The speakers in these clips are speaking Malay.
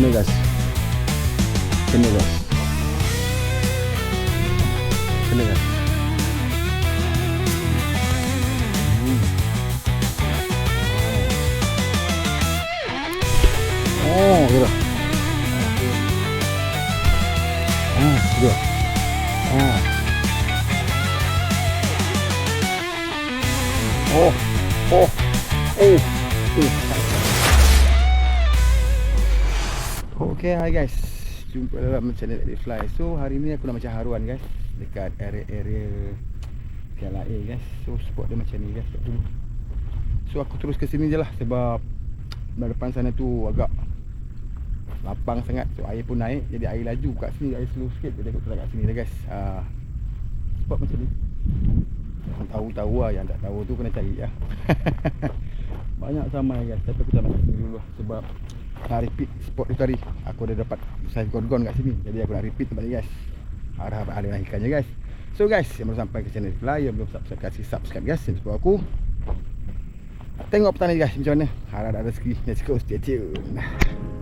Kena guys. Kena guys. Kena guys. Oh, gitu. Gitu. Okay, hi guys. Jumpa dalam channel Edit Fly. So, hari ni aku nak macam haruan guys dekat area KLIA guys. So, spot dia macam ni guys. So, aku terus ke sini je lah sebab depan sana tu agak lapang sangat. So, air pun naik. Jadi, air laju kat sini. Air slow sikit. Jadi, aku kat sini dah guys. Spot macam ni. Yang tahu-tahu lah. Yang tak tahu tu kena cari lah. Banyak samai guys. Tapi aku tak nak sini dulu lah. Sebab nak repeat spot tu tadi. Aku dah dapat saiz gorgon kat sini. Jadi, aku nak repeat tempat ni guys. Harap ahli ikannya guys. So guys, yang belum sampai ke channel Fly, yang belum subscribe, kasih subscribe guys. Yang support aku. Tengok petang ni guys macam mana. Harap ada rezeki. Let's go, stay tune.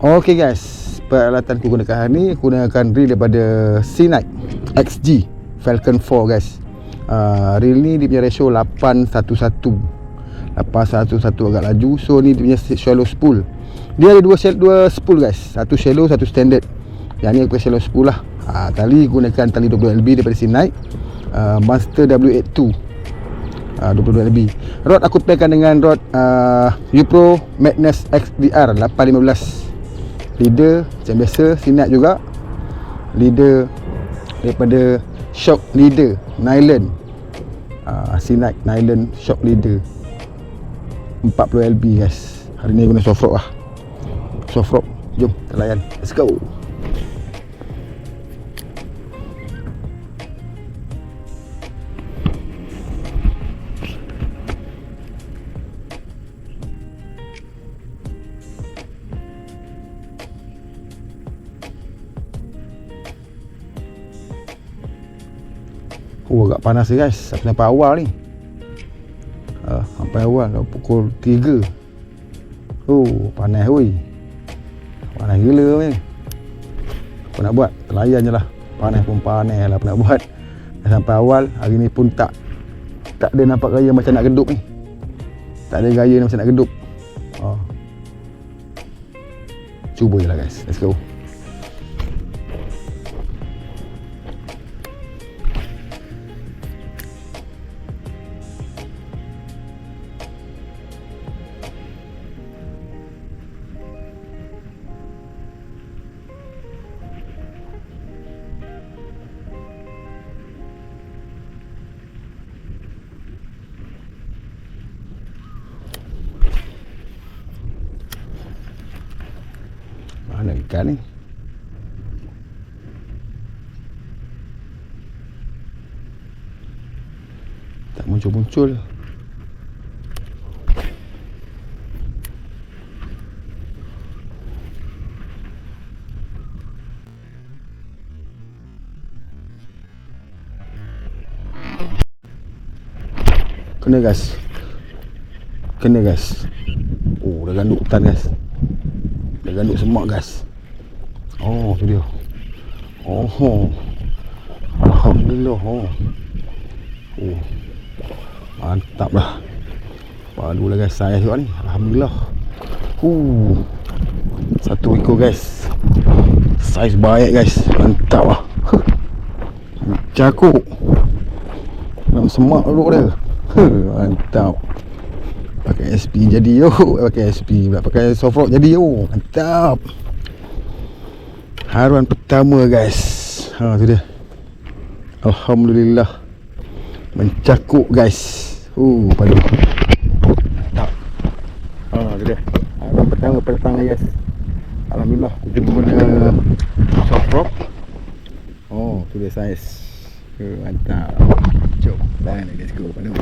Okay guys, peralatan aku gunakan hari ni, aku gunakan reel daripada Seanight XG Falcon 4 guys. Reel ni dia punya ratio 811. 811 agak laju. So ni dia punya shallow spool. Dia ada dua spool guys. Satu shallow, satu standard. Yang ni aku pakai shallow spool lah. Tali gunakan tali 20LB daripada Seanight, Monster W82, 22LB. Rod aku pakaikan dengan rod Upro Magnus XDR 815. Leader macam biasa Seanight juga. Leader daripada Shock Leader Nylon, Seanight Nylon Shock Leader 40LB guys. Hari ni guna soft rock lah. Soft rock. Jom kita layan. Let's go. Agak panas ni guys. Sampai awal ni. Sampai awal pukul 3. Panas woi. Panas gila ni. Apa nak buat? Layan je lah. Panas pun panas lah apa nak buat. Sampai awal. Hari ni pun tak ada nampak gaya macam nak gedup ni. Tak ada gaya macam nak gedup. Cuba je lah guys. Let's go. Mana ikan ni? Tak muncul-muncul. Kena guys. Kena guys. Dah ganduk hutan guys. Dah ganduk semak guys. Tu dia. Alhamdulillah. Mantap lah. Padu lah guys. Saya tengok ni. Alhamdulillah. Satu ekor guys. Saiz baik guys. Mantap lah. Cakuk. Dalam semak duduk dia. Mantap. Pakai SP jadi yo. Pakai SP pula. Pakai soft rock jadi yo. Mantap. Haruan pertama guys. Tu dia. Alhamdulillah. Mencakuk guys. Padu. Mantap. Tu dia. Haruan pertama petang ni guys. Alhamdulillah. Kita guna soft rock. Tu dia saiz. Mantap. Jom. Let's go. Padu.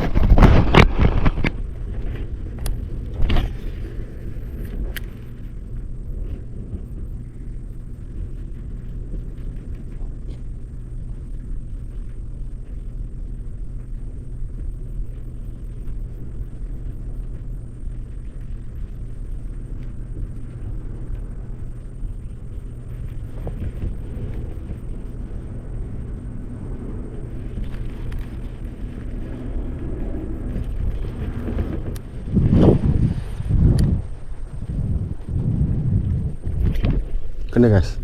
kena guys.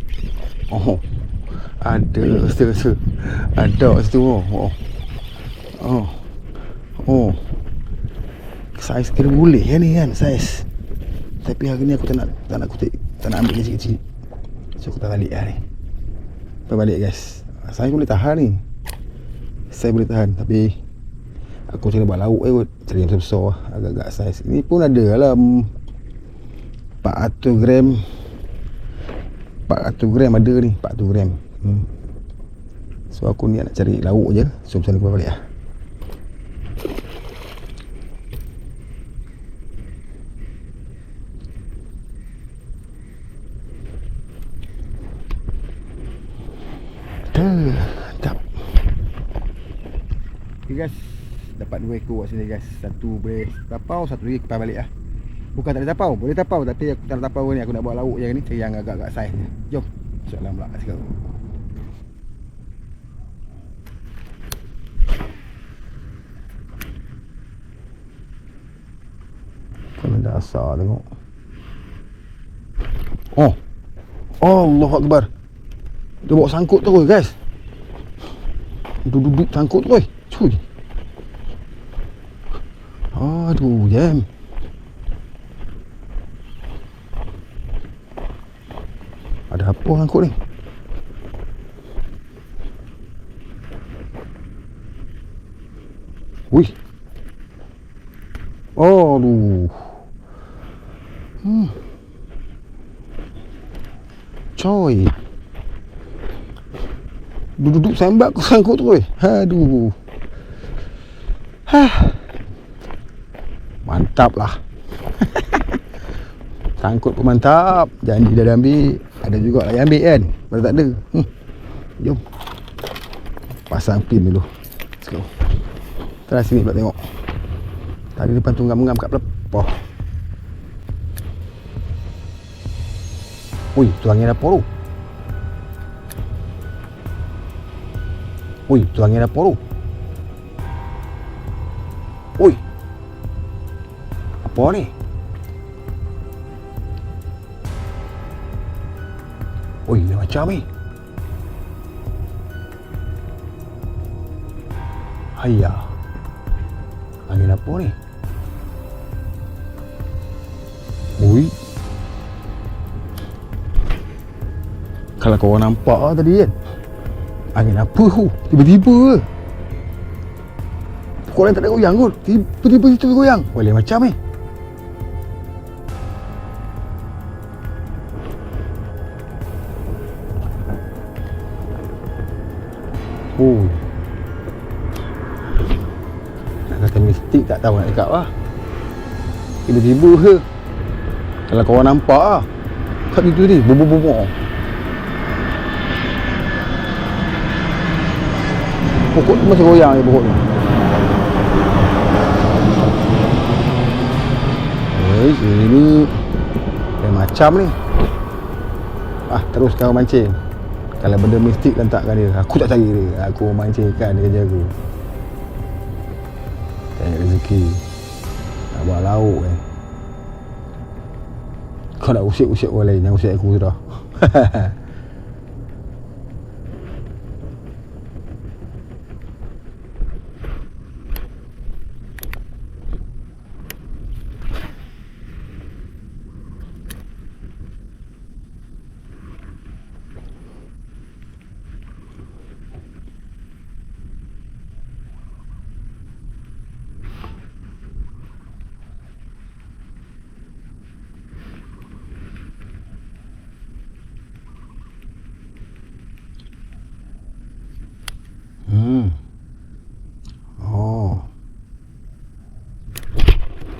Oh, ada rasa. Ada situ. Oh. Saiz kira boleh ya ni kan, saiz. Tapi hari ni aku tak nak kutip, tak nak ambil kecil-kecil. So aku tak balik lah ni. Lepas balik guys. Saiz boleh tahan ni. Saya boleh tahan, tapi aku cari buat lauk kot. Cari yang besar-besar agak-agak saiz. Ni pun ada dalam 400 gram. 400 gram ada ni, 400 gram. So aku ni nak cari lauk je. So macam mana aku balik lah. Mantap. Okay guys, dapat 2 ekor kat sini guys. Satu boleh tapau, satu lagi kita balik lah. Bukan tak boleh tapau, boleh tapau, tapi aku tak nak tapau ni. Aku nak buat lauk je ni, cari yang agak-agak saiz ni. Jom, masuk dalam pula. Let's go. Kena dasar tengok. Oh, Allahu Akbar. Dia bawa sangkut tu guys. Duduk sangkut tu. Cuy. Aduh, jam. Ada apa sangkut ni? Wih. Aduh. Coy. Duduk sambak aku sangkut tu. Aduh. Mantap lah. Sangkut pun mantap. Janji dah ambil. Ada juga lah yang ambil kan. Pada tak ada. Jom. Pasang pin dulu. Let's go. Terus sini pula tengok. Tadi depan tu ngam-ngam kat pelepah. Ui, tu angin apa tu? Ui, tu angin apa tu? Ui. Apa ni? Ui, dia macam ni. Hayya. Angin apa ni? Ui. Kalau korang nampak lah tadi kan, angin apa tu? Tiba-tiba ke? Korang tak ada goyang kot. Tiba-tiba situ goyang. Boleh macam ni. Oh. Nak kata mistik tak tahu nak cakap lah. Tiba-tiba ke? Kalau korang nampak lah kat situ ni, bubur-bubur. Pokok tu masih goyang je pokok tu. Ini macam ni. Terus kau mancing. Kalau benda mistik letakkan dia. Aku tak cari dia. Aku mancing ikan dia kerja aku. Cari rezeki. Nak buat lauk kan. Kau nak usik-usik orang lain. Yang usik aku sudah.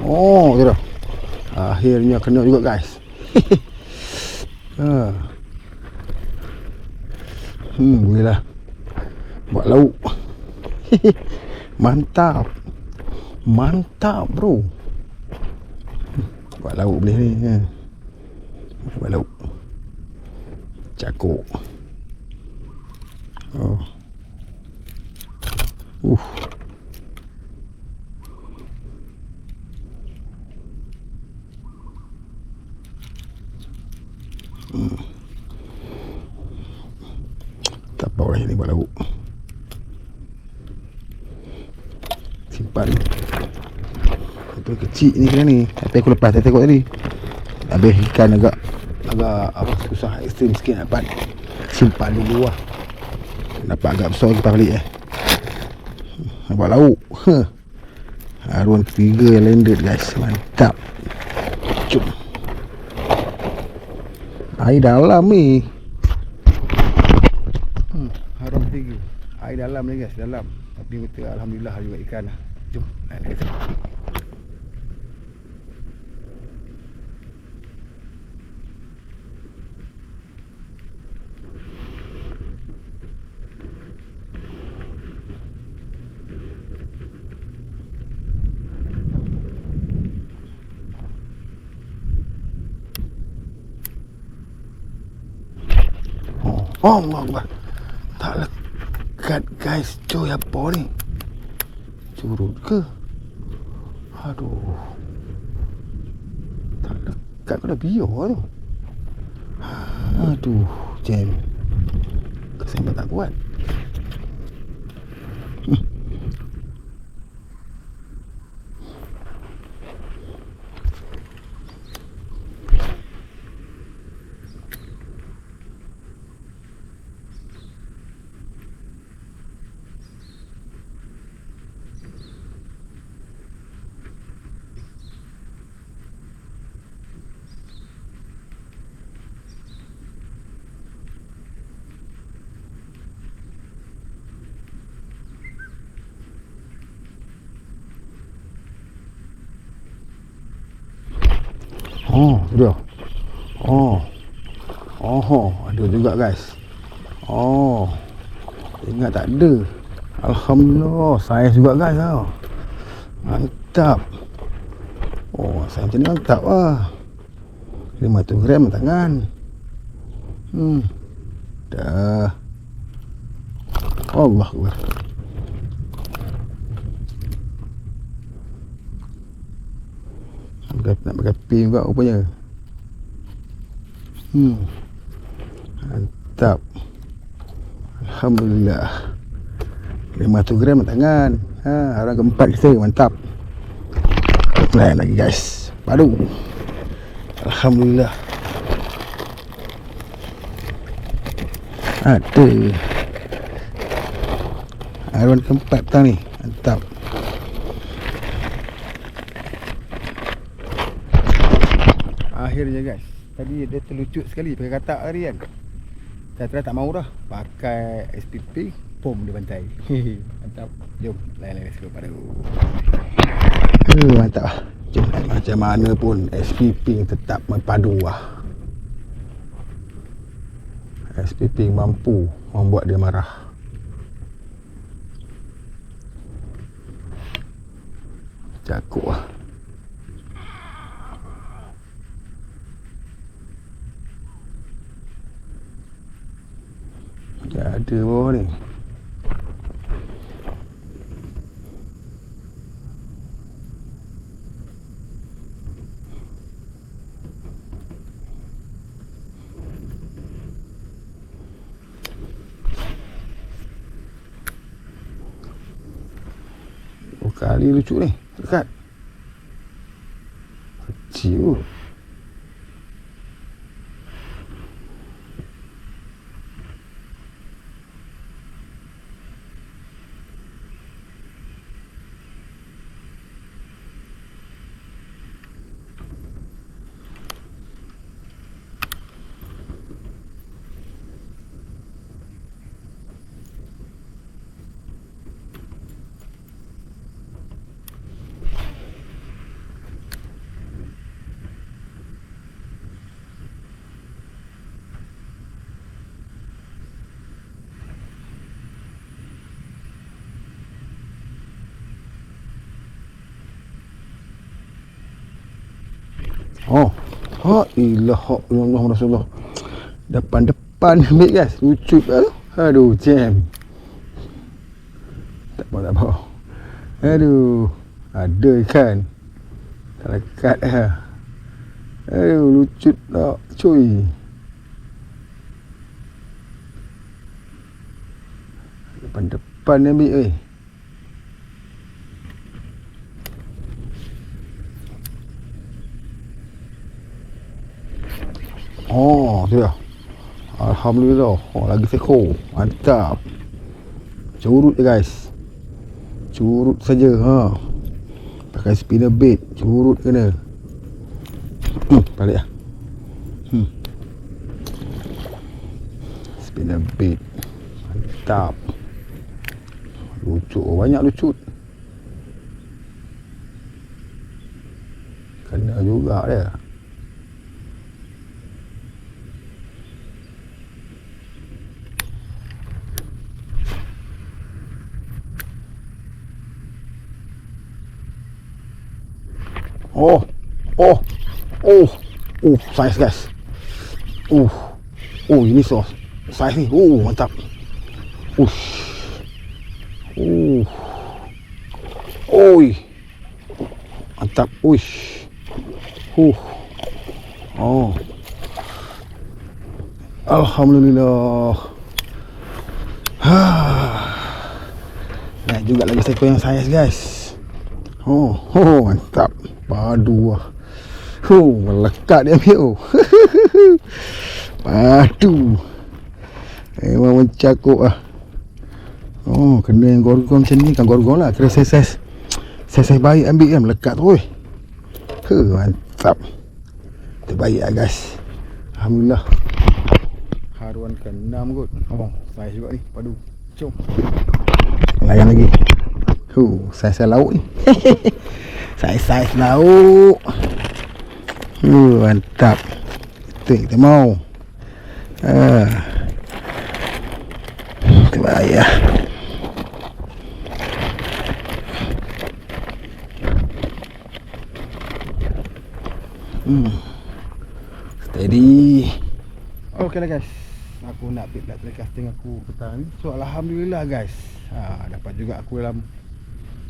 Oh, tu dah. Akhirnya kena juga guys. Boleh lah buat lauk. Mantap. Mantap bro. Buat lauk boleh ni. Buat lauk cakuk. ni buat lauk. Simpan. Itu kecil ni kena ni. Tapi aku lepas tengok tadi. Habis ikan agak apa susah, ekstrim sikit nak dapat. Simpan dulu lah. Dapat agak besar kita balik nak buat lauk. Haruan ketiga yang landed guys. Mantap. Jom. Air dalam ni. Haruan ketiga. Air dalam ni guys, dalam. Tapi betul alhamdulillah juga ikan lah. Jom, naik lagi. Oh Allah, tak lekat guys. Cuy, apa ni? Curut ke? Aduh, tak lekat ke dah biar tu. Aduh, jam. Kesempat tak kuat. Oh, dia. Oh, ada juga guys. Oh, ingat tak ada. Alhamdulillah, saiz juga guys tau. Mantap. Oh, saiz macam ni mantap lah. 500 gram tangan. Dah. Allah Akbar. Nak pakai pin juga rupanya. Mantap. Alhamdulillah. 500 gram tangan. Orang keempat kita, mantap. Lain lagi guys. Padu. Alhamdulillah. Ada. Haruan keempat petang ni. Mantap. Akhirnya guys, tadi dia terlucut sekali pakai katak tadi kan. Saya tak mau dah pakai SPP, pom dia pantai. Mantap. Jom lain-lain sekali pada. Mantap. Jom, macam mana pun SPP tetap berpadu lah. SPP mampu membuat dia marah. Cakuk lah. Dia ada bawah ni. Oh, kali lucu ni. Dekat. Kecil. Oh, ilah Allah Rasulullah. Depan ambil guys. Lucu tu. Aduh, jam. Tak apa. Aduh, ada ikan. Tak lekat lah. Aduh, lucu tak cuy. Depan ni ambil weh. Oh, tu dah. Alhamdulillah. Oh, lagi seekor. Mantap. Curut je guys. Curut saja ha. Pakai spinner bait, curut kena. Balik lah. Spinner bait. Mantap. Lucut, banyak lucut. Kena juga dia. Saiz guys. Ini saiz ni. Mantap. Mantap. Alhamdulillah. Nah, juga lagi seekor yang saiz guys. Mantap. Padu lah. Melekat dia ambil. Padu. Memang mencakup lah. Kena yang gorgong macam ni. Kan gorgong lah. Kira saiz baik ambil kan. Melekat tu. Mantap. Terbaik lah guys. Alhamdulillah. Haruan ke-6 kot. Saiz juga ni. Padu. Jom. Layan lagi. Saiz lauk ni. Saiz lauk. Mantap. Itu kita mau. Terbaik lah. Steady. Okey lah guys. Aku nak update pula telecasting aku petang ni. So alhamdulillah guys. Dapat juga aku dalam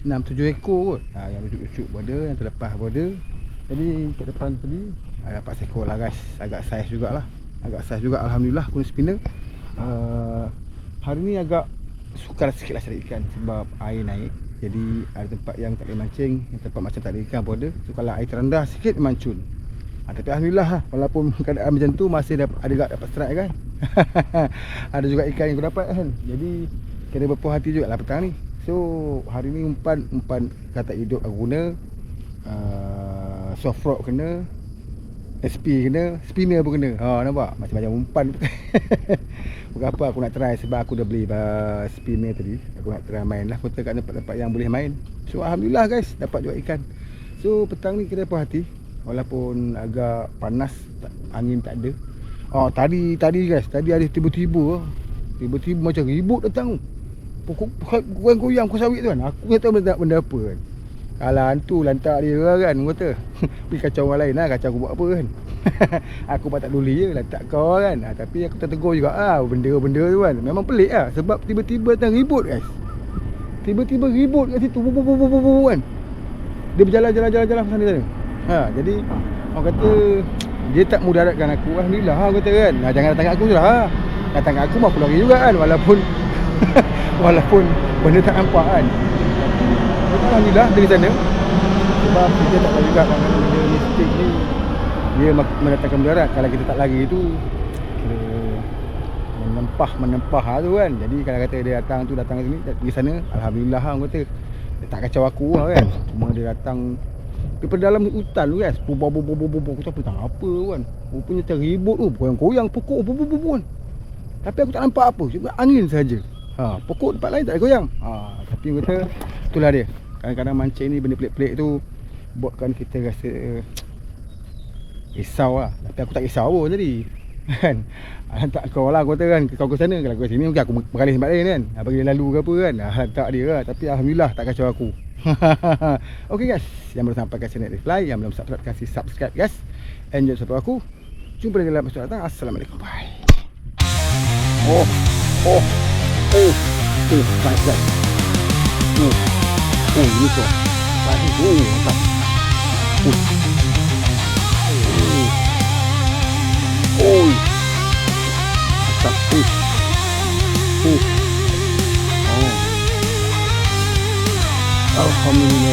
6-7 ekor kot. Yang lucu-lucu pun ada, yang terlepas pun ada. Jadi kat depan tadi dapat seekor lah guys. Agak saiz jugalah. Alhamdulillah guna spinner. Hari ni agak sukar sikit lah cari ikan sebab air naik. Jadi ada tempat yang tak boleh mancing, yang tempat macam tak ada ikan pun ada. So kalau air terendah sikit mancun. Tapi alhamdulillah lah, walaupun keadaan macam tu masih dapat strike kan. Ada juga ikan yang aku dapat kan. Jadi kena berpuas hati juga lah petang ni. So hari ni umpan kata hidup aku guna. Soft rock kena, SP kena, spinner pun kena. Nampak? Macam-macam umpan. Bukan apa aku nak try sebab aku dah beli spinner tadi. Aku nak try main lah kota kat tempat-tempat yang boleh main. So alhamdulillah guys, dapat juga ikan. So petang ni kena puas hati. Walaupun agak panas, angin tak ada. Tadi guys, tadi ada tiba-tiba macam ribut datang. Pokok goyang pokok sawit tu kan. Aku tak tahu benda apa kan. Kalau hantu lantak dia kan kata. Pergi kacau orang lain lah, kacau aku buat apa kan. Aku pun tak peduli je lantak kau kan. Tapi aku tertegur juga benda-benda tu kan. Memang pelik lah sebab tiba-tiba datang ribut guys. Tiba-tiba ribut kat situ kan. Dia berjalan sana. Jadi orang kata dia tak mudaratkan aku. Alhamdulillah orang kata kan. Jangan datang kat aku je lah. Datang kat aku aku lari juga kan. Walaupun benda tak nampak kan. Alhamdulillah dari sana. Sebab kita tak tahu juga kadang-kadang benda mistik ni dia mendatangkan mudarat. Kalau kita tak lari tu kira menempah tu kan. Jadi kalau kata dia datang sini pergi sana, alhamdulillah orang kata dia tak kacau aku lah kan. Cuma dia datang daripada dalam hutan tu guys. Aku tak tahu apa kan. Rupanya terribut tu, goyang-goyang pokok kan. Tapi aku tak nampak apa, cuma angin saja. Pokok tempat lain tak ada goyang. Tapi kata itulah dia. Kadang-kadang mancing ni benda pelik-pelik tu buatkan kita rasa risau lah. Tapi aku tak risau pun tadi kan. Tak kau lah kau kata kan. Kau ke sana, kalau kau sini mungkin aku beralih tempat lain kan. Bagi dia lalu ke apa kan. Tak dia lah. Tapi alhamdulillah tak kacau aku. Okay guys, yang baru sampai ke channel Reply, yang belum subscribe kasih subscribe guys. Enjoy support aku. Jumpa lagi dalam episode datang. Assalamualaikum. Bye. Nice guys. Ini tu. Mantap. Mantap. Alhamdulillah.